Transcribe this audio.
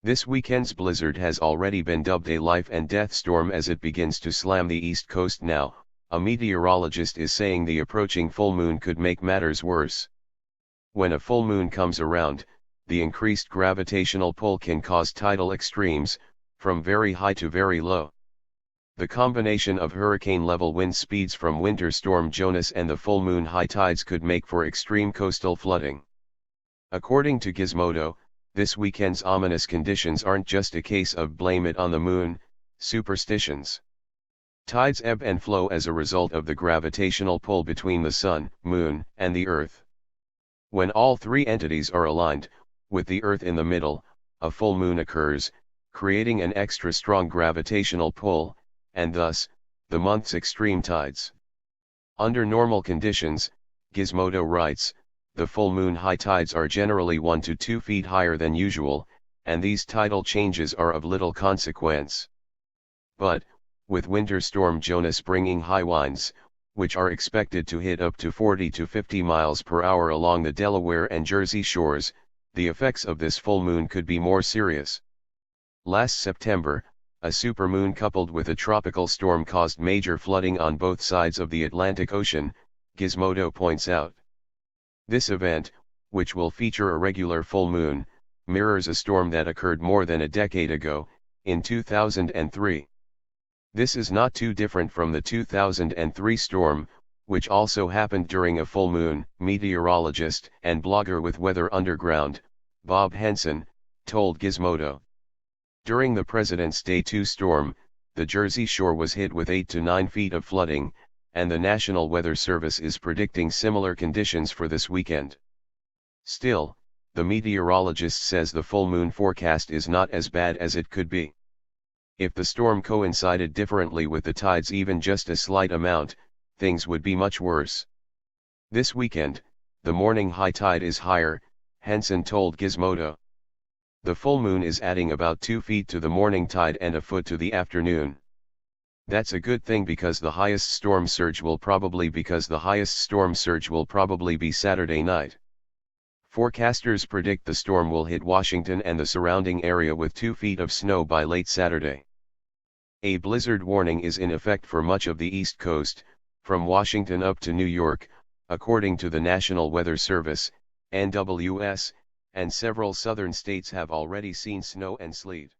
This weekend's blizzard has already been dubbed a life and death storm as it begins to slam the East Coast now. A meteorologist is saying the approaching full moon could make matters worse. When a full moon comes around, the increased gravitational pull can cause tidal extremes, from very high to very low. The combination of hurricane-level wind speeds from winter storm Jonas and the full moon high tides could make for extreme coastal flooding. According to Gizmodo, this weekend's ominous conditions aren't just a case of blame it on the moon, superstitions. Tides ebb and flow as a result of the gravitational pull between the sun, moon, and the earth. When all three entities are aligned, with the earth in the middle, a full moon occurs, creating an extra strong gravitational pull, and thus, the month's extreme tides. Under normal conditions, Gizmodo writes, the full moon high tides are generally 1 to 2 feet higher than usual, and these tidal changes are of little consequence. But, with winter storm Jonas bringing high winds, which are expected to hit up to 40 to 50 miles per hour along the Delaware and Jersey shores, the effects of this full moon could be more serious. Last September, a supermoon coupled with a tropical storm caused major flooding on both sides of the Atlantic Ocean, Gizmodo points out. This event, which will feature a regular full moon, mirrors a storm that occurred more than a decade ago, in 2003. This is not too different from the 2003 storm, which also happened during a full moon. Meteorologist and blogger with Weather Underground, Bob Henson, told Gizmodo. During the President's Day 2 storm, the Jersey Shore was hit with 8 to 9 feet of flooding, and the National Weather Service is predicting similar conditions for this weekend. Still, the meteorologist says the full moon forecast is not as bad as it could be. If the storm coincided differently with the tides even just a slight amount, things would be much worse. This weekend, the morning high tide is higher, Henson told Gizmodo. The full moon is adding about 2 feet to the morning tide and a foot to the afternoon. That's a good thing because the highest storm surge will probably be Saturday night. Forecasters predict the storm will hit Washington and the surrounding area with 2 feet of snow by late Saturday. A blizzard warning is in effect for much of the East Coast, from Washington up to New York, according to the National Weather Service, NWS, and several southern states have already seen snow and sleet.